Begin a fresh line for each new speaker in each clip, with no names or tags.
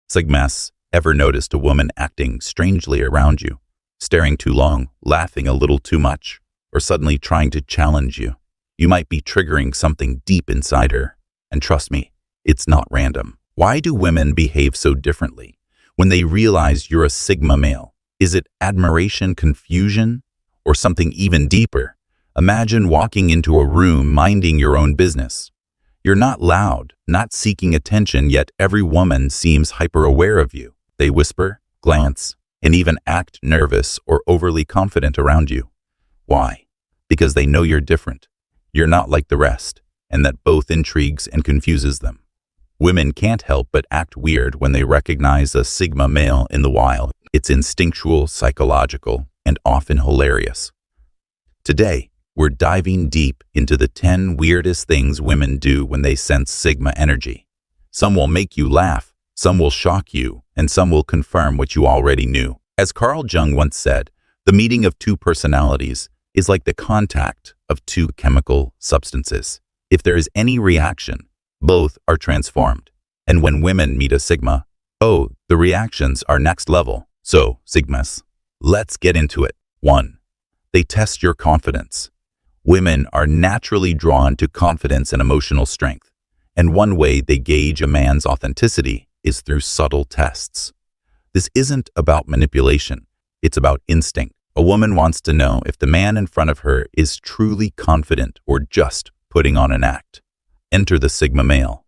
Sigmas, ever noticed a woman acting strangely around you, staring too long, laughing a little too much, or suddenly trying to challenge you? You might be triggering something deep inside her. And trust me, it's not random. Why do women behave so differently when they realize you're a Sigma male? Is it admiration, confusion, or something even deeper? Imagine walking into a room minding your own business. You're not loud, not seeking attention, yet every woman seems hyper-aware of you. They whisper, glance, and even act nervous or overly confident around you. Why? Because they know you're different. You're not like the rest, and that both intrigues and confuses them. Women can't help but act weird when they recognize a Sigma male in the wild. It's instinctual, psychological, and often hilarious. Today, we're diving deep into the 10 weirdest things women do when they sense Sigma energy. Some will make you laugh, some will shock you, and some will confirm what you already knew. As Carl Jung once said, the meeting of two personalities is like the contact of two chemical substances. If there is any reaction, both are transformed. And when women meet a Sigma, oh, the reactions are next level. So, Sigmas, let's get into it. 1. They test your confidence. Women are naturally drawn to confidence and emotional strength, and one way they gauge a man's authenticity is through subtle tests. This isn't about manipulation, it's about instinct. A woman wants to know if the man in front of her is truly confident or just putting on an act. Enter the Sigma male.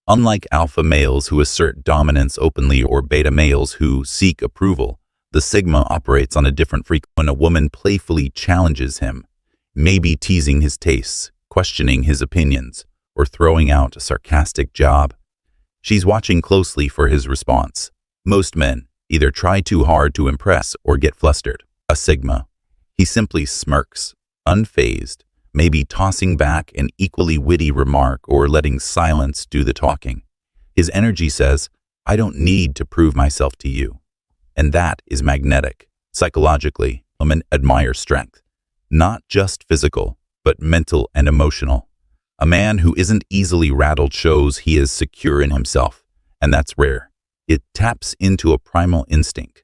Unlike alpha males who assert dominance openly or beta males who seek approval, the Sigma operates on a different frequency. When a woman playfully challenges him, maybe teasing his tastes, questioning his opinions, or throwing out a sarcastic jab, she's watching closely for his response. Most men either try too hard to impress or get flustered. A Sigma, he simply smirks, unfazed, maybe tossing back an equally witty remark or letting silence do the talking. His energy says, I don't need to prove myself to you. And that is magnetic. Psychologically, women admire strength. Not just physical, but mental and emotional. A man who isn't easily rattled shows he is secure in himself, and that's rare. It taps into a primal instinct.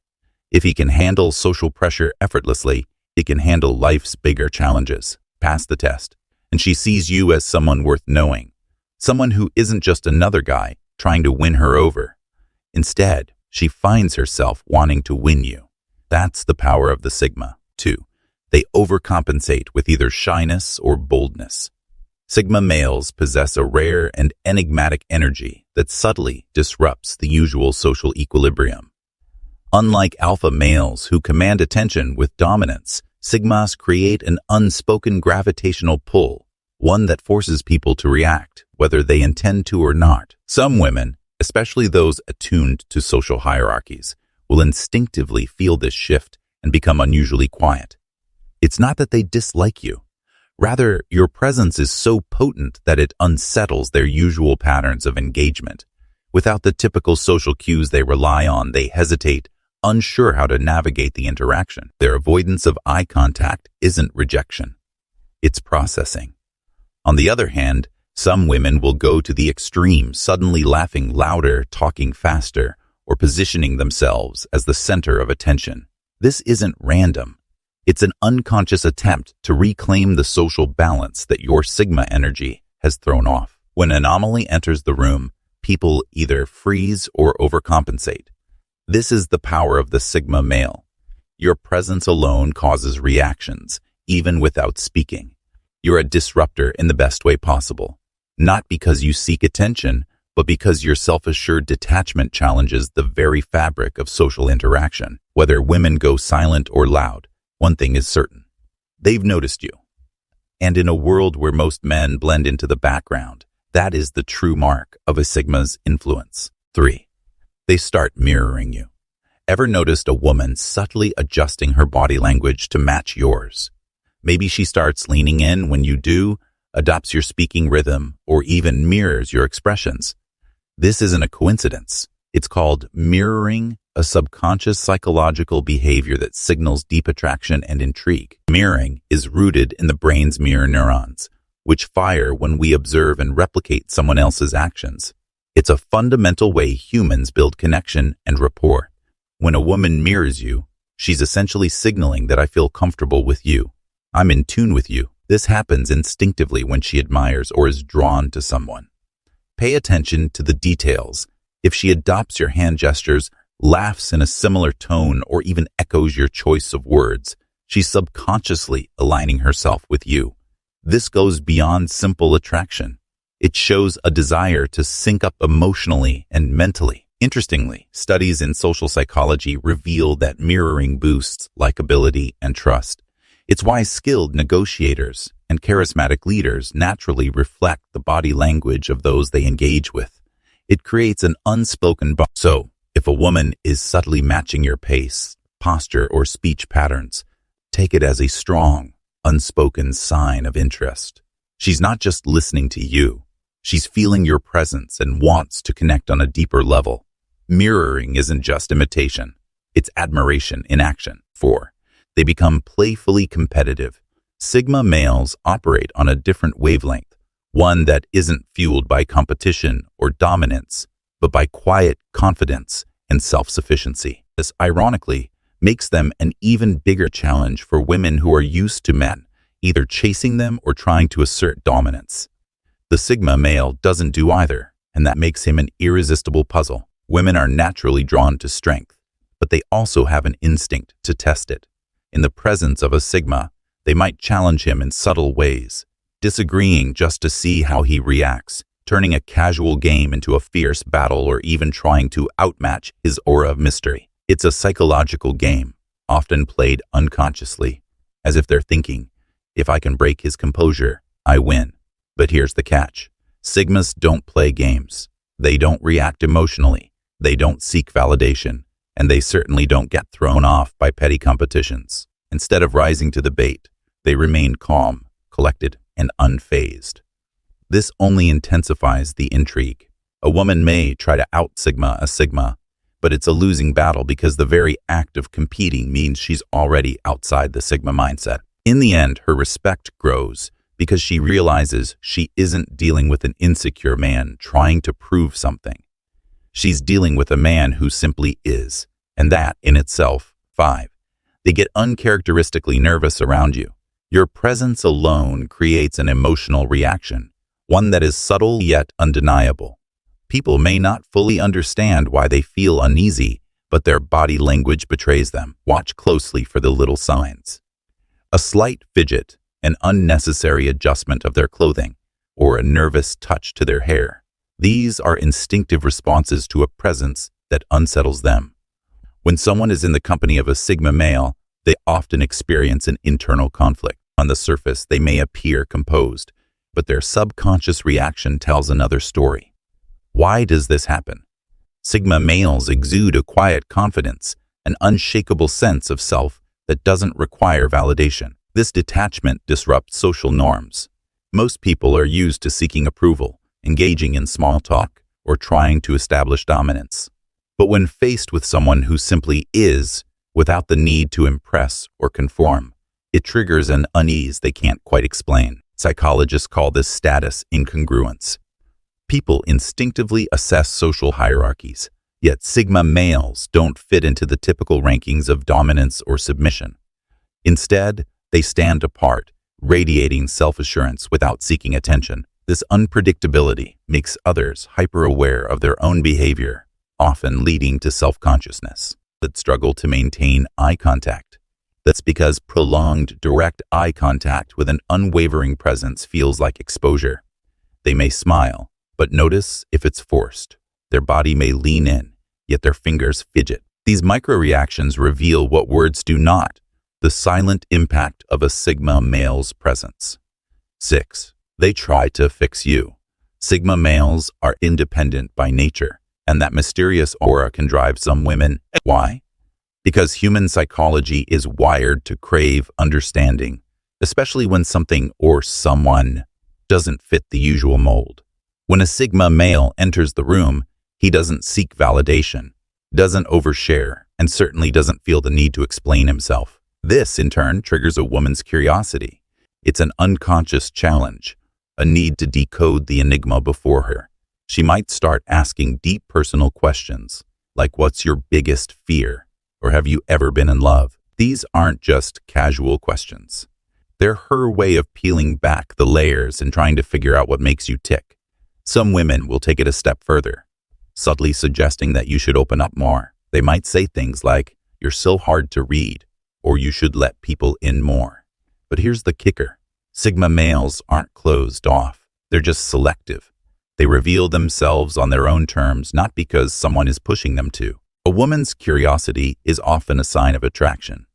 If he can handle social pressure effortlessly, he can handle life's bigger challenges. Pass the test, and she sees you as someone worth knowing, someone who isn't just another guy trying to win her over. Instead, she finds herself wanting to win you. That's the power of the Sigma. 2. They overcompensate with either shyness or boldness. Sigma males possess a rare and enigmatic energy that subtly disrupts the usual social equilibrium. Unlike alpha males who command attention with dominance, Sigmas create an unspoken gravitational pull, one that forces people to react, whether they intend to or not. Some women, especially those attuned to social hierarchies, will instinctively feel this shift and become unusually quiet. It's not that they dislike you. Rather, your presence is so potent that it unsettles their usual patterns of engagement. Without the typical social cues they rely on, they hesitate, unsure how to navigate the interaction. Their avoidance of eye contact isn't rejection. It's processing. On the other hand, some women will go to the extreme, suddenly laughing louder, talking faster, or positioning themselves as the center of attention. This isn't random. It's an unconscious attempt to reclaim the social balance that your Sigma energy has thrown off. When an anomaly enters the room, people either freeze or overcompensate. This is the power of the Sigma male. Your presence alone causes reactions, even without speaking. You're a disruptor in the best way possible. Not because you seek attention, but because your self-assured detachment challenges the very fabric of social interaction. Whether women go silent or loud, one thing is certain. They've noticed you. And in a world where most men blend into the background, that is the true mark of a Sigma's influence. 3. They start mirroring you. Ever noticed a woman subtly adjusting her body language to match yours? Maybe she starts leaning in when you do, adopts your speaking rhythm, or even mirrors your expressions. This isn't a coincidence. It's called mirroring, a subconscious psychological behavior that signals deep attraction and intrigue. Mirroring is rooted in the brain's mirror neurons, which fire when we observe and replicate someone else's actions. It's a fundamental way humans build connection and rapport. When a woman mirrors you, she's essentially signaling that I feel comfortable with you. I'm in tune with you. This happens instinctively when she admires or is drawn to someone. Pay attention to the details. If she adopts your hand gestures, laughs in a similar tone, or even echoes your choice of words, she's subconsciously aligning herself with you. This goes beyond simple attraction. It shows a desire to sync up emotionally and mentally. Interestingly, studies in social psychology reveal that mirroring boosts likability and trust. It's why skilled negotiators and charismatic leaders naturally reflect the body language of those they engage with. It creates an unspoken bond. So, if a woman is subtly matching your pace, posture, or speech patterns, take it as a strong, unspoken sign of interest. She's not just listening to you. She's feeling your presence and wants to connect on a deeper level. Mirroring isn't just imitation. It's admiration in action. 4. They become playfully competitive. Sigma males operate on a different wavelength, one that isn't fueled by competition or dominance, but by quiet confidence and self-sufficiency. This, ironically, makes them an even bigger challenge for women who are used to men, either chasing them or trying to assert dominance. The Sigma male doesn't do either, and that makes him an irresistible puzzle. Women are naturally drawn to strength, but they also have an instinct to test it. In the presence of a Sigma, they might challenge him in subtle ways, disagreeing just to see how he reacts, turning a casual game into a fierce battle, or even trying to outmatch his aura of mystery. It's a psychological game, often played unconsciously, as if they're thinking, if I can break his composure, I win. But here's the catch. Sigmas don't play games. They don't react emotionally. They don't seek validation. And they certainly don't get thrown off by petty competitions. Instead of rising to the bait, they remain calm, collected, and unfazed. This only intensifies the intrigue. A woman may try to out-Sigma a Sigma, but it's a losing battle because the very act of competing means she's already outside the Sigma mindset. In the end, her respect grows because she realizes she isn't dealing with an insecure man trying to prove something. She's dealing with a man who simply is, and that in itself. 5. They get uncharacteristically nervous around you. Your presence alone creates an emotional reaction, one that is subtle yet undeniable. People may not fully understand why they feel uneasy, but their body language betrays them. Watch closely for the little signs. A slight fidget, an unnecessary adjustment of their clothing, or a nervous touch to their hair. These are instinctive responses to a presence that unsettles them. When someone is in the company of a Sigma male, they often experience an internal conflict. On the surface, they may appear composed, but their subconscious reaction tells another story. Why does this happen? Sigma males exude a quiet confidence, an unshakable sense of self that doesn't require validation. This detachment disrupts social norms. Most people are used to seeking approval, engaging in small talk, or trying to establish dominance. But when faced with someone who simply is, without the need to impress or conform, it triggers an unease they can't quite explain. Psychologists call this status incongruence. People instinctively assess social hierarchies, yet Sigma males don't fit into the typical rankings of dominance or submission. Instead, they stand apart, radiating self-assurance without seeking attention. This unpredictability makes others hyper-aware of their own behavior, often leading to self-consciousness. That struggle to maintain eye contact. That's because prolonged direct eye contact with an unwavering presence feels like exposure. They may smile, but notice if it's forced. Their body may lean in, yet their fingers fidget. These micro-reactions reveal what words do not, the silent impact of a Sigma male's presence. 6. They try to fix you. Sigma males are independent by nature, and that mysterious aura can drive some women. Why? Because human psychology is wired to crave understanding, especially when something or someone doesn't fit the usual mold. When a Sigma male enters the room, he doesn't seek validation, doesn't overshare, and certainly doesn't feel the need to explain himself. This, in turn, triggers a woman's curiosity. It's an unconscious challenge, a need to decode the enigma before her. She might start asking deep personal questions, like what's your biggest fear? Or have you ever been in love? These aren't just casual questions. They're her way of peeling back the layers and trying to figure out what makes you tick. Some women will take it a step further, subtly suggesting that you should open up more. They might say things like, "You're so hard to read," or "You should let people in more." But here's the kicker. Sigma males aren't closed off. They're just selective. They reveal themselves on their own terms, not because someone is pushing them to. A woman's curiosity is often a sign of attraction.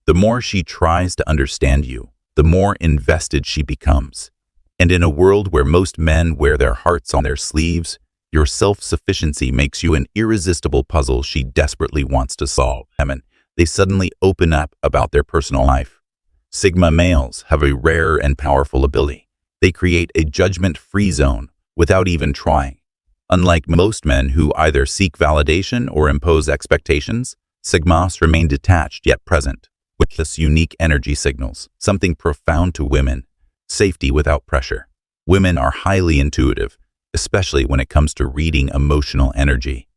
The more she tries to understand you, the more invested she becomes. And in a world where most men wear their hearts on their sleeves, your self-sufficiency makes you an irresistible puzzle she desperately wants to solve. They suddenly open up about their personal life. Sigma males have a rare and powerful ability. They create a judgment-free zone without even trying. Unlike most men who either seek validation or impose expectations, Sigmas remain detached yet present, with this unique energy signals, something profound to women: safety without pressure. Women are highly intuitive, especially when it comes to reading emotional energy.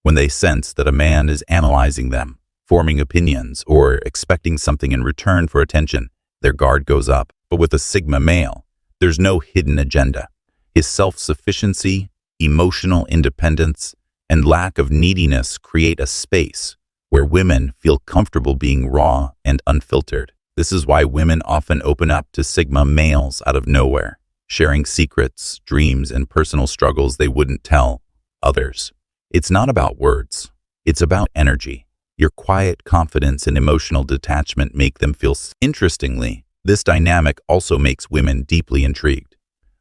When they sense that a man is analyzing them, forming opinions, or expecting something in return for attention, their guard goes up. But with a Sigma male, there's no hidden agenda. His self-sufficiency, emotional independence, and lack of neediness create a space where women feel comfortable being raw and unfiltered. This is why women often open up to Sigma males out of nowhere, sharing secrets, dreams, and personal struggles they wouldn't tell others. It's not about words. It's about energy. Your quiet confidence and emotional detachment make them feel. Interestingly, this dynamic also makes women deeply intrigued.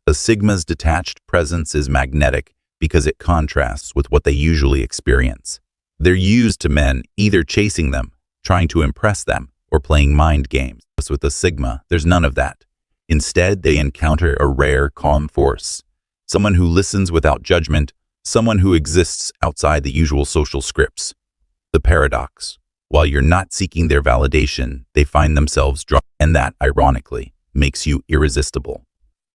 A Sigma's detached presence is magnetic because it contrasts with what they usually experience. They're used to men either chasing them, trying to impress them, or playing mind games. With a Sigma, there's none of that. Instead, they encounter a rare, calm force. Someone who listens without judgment, someone who exists outside the usual social scripts. The paradox: while you're not seeking their validation, they find themselves drawn, and that, ironically, makes you irresistible.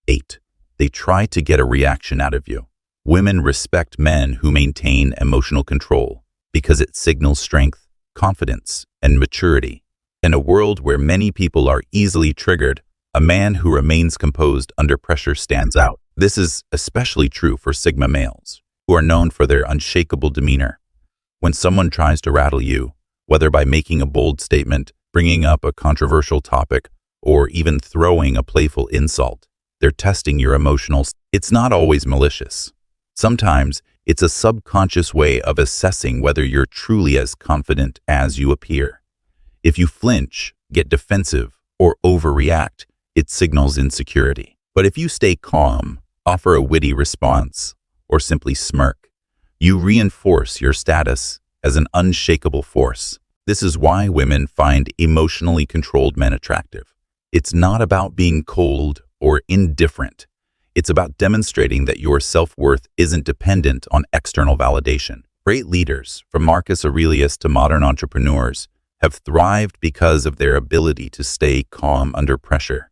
8. They try to get a reaction out of you. Women respect men who maintain emotional control because it signals strength, confidence, and maturity. In a world where many people are easily triggered, a man who remains composed under pressure stands out. This is especially true for Sigma males, who are known for their unshakable demeanor. When someone tries to rattle you, whether by making a bold statement, bringing up a controversial topic, or even throwing a playful insult, they're testing your emotional. It's not always malicious. Sometimes it's a subconscious way of assessing whether you're truly as confident as you appear. If you flinch, get defensive, or overreact, it signals insecurity. But if you stay calm, offer a witty response, or simply smirk, you reinforce your status as an unshakable force. This is why women find emotionally controlled men attractive. It's not about being cold or indifferent. It's about demonstrating that your self-worth isn't dependent on external validation. Great leaders, from Marcus Aurelius to modern entrepreneurs, have thrived because of their ability to stay calm under pressure.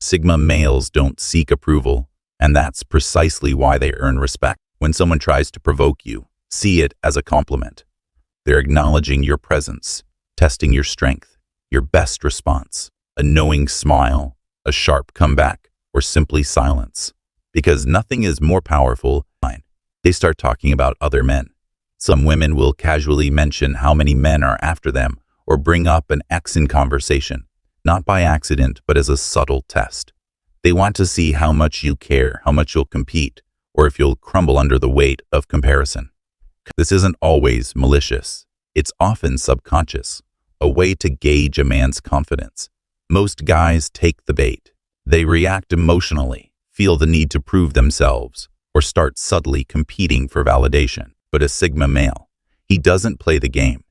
Sigma males don't seek approval, and that's precisely why they earn respect. When someone tries to provoke you, see it as a compliment. They're acknowledging your presence, testing your strength, your best response, a knowing smile, a sharp comeback, or simply silence. Because nothing is more powerful. They start talking about other men. Some women will casually mention how many men are after them or bring up an ex in conversation, not by accident, but as a subtle test. They want to see how much you care, how much you'll compete, or if you'll crumble under the weight of comparison. This isn't always malicious. It's often subconscious, a way to gauge a man's confidence. Most guys take the bait. They react emotionally, feel the need to prove themselves, or start subtly competing for validation. But a Sigma male, he doesn't play the game.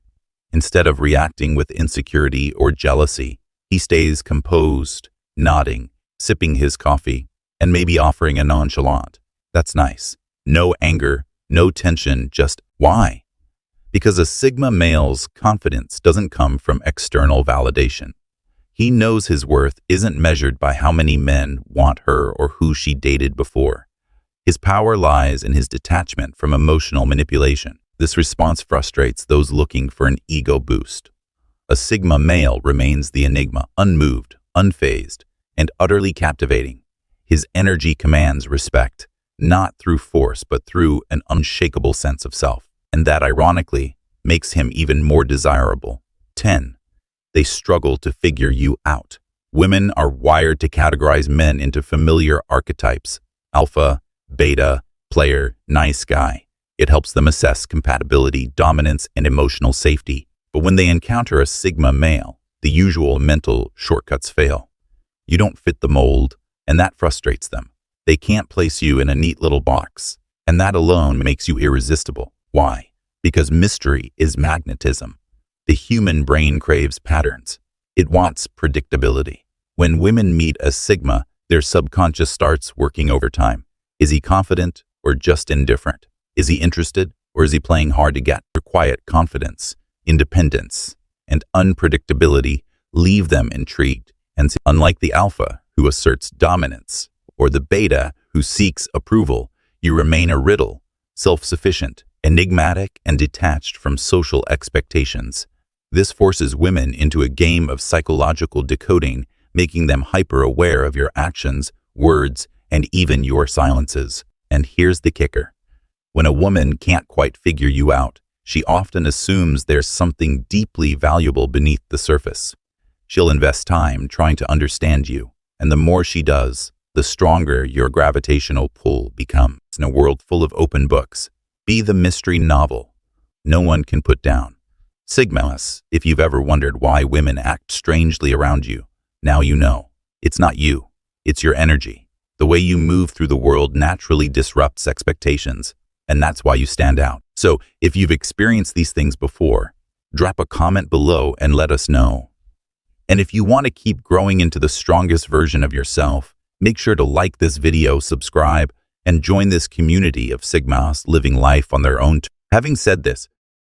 Instead of reacting with insecurity or jealousy, he stays composed, nodding, sipping his coffee, and maybe offering a nonchalant, "That's nice." No anger, no tension, just why? Because a Sigma male's confidence doesn't come from external validation. He knows his worth isn't measured by how many men want her or who she dated before. His power lies in his detachment from emotional manipulation. This response frustrates those looking for an ego boost. A Sigma male remains the enigma, unmoved, unfazed, and utterly captivating. His energy commands respect, not through force but through an unshakable sense of self. And that, ironically, makes him even more desirable. 10. They struggle to figure you out. Women are wired to categorize men into familiar archetypes: alpha, beta, player, nice guy. It helps them assess compatibility, dominance, and emotional safety. But when they encounter a Sigma male, the usual mental shortcuts fail. You don't fit the mold, and that frustrates them. They can't place you in a neat little box, and that alone makes you irresistible. Why? Because mystery is magnetism. The human brain craves patterns. It wants predictability. When women meet a Sigma, their subconscious starts working overtime. Is he confident or just indifferent? Is he interested or is he playing hard to get? Their quiet confidence, independence, and unpredictability leave them intrigued. And unlike the alpha, who asserts dominance, or the beta, who seeks approval, you remain a riddle, self-sufficient, enigmatic, and detached from social expectations. This forces women into a game of psychological decoding, making them hyper-aware of your actions, words, and even your silences. And here's the kicker. When a woman can't quite figure you out, she often assumes there's something deeply valuable beneath the surface. She'll invest time trying to understand you, and the more she does, the stronger your gravitational pull becomes. In a world full of open books, be the mystery novel no one can put down. Sigmas, if you've ever wondered why women act strangely around you, now you know. It's not you, it's your energy. The way you move through the world naturally disrupts expectations, and that's why you stand out. So, if you've experienced these things before, drop a comment below and let us know. And if you want to keep growing into the strongest version of yourself, make sure to like this video, subscribe, and join this community of Sigmas living life on their own terms. Having said this,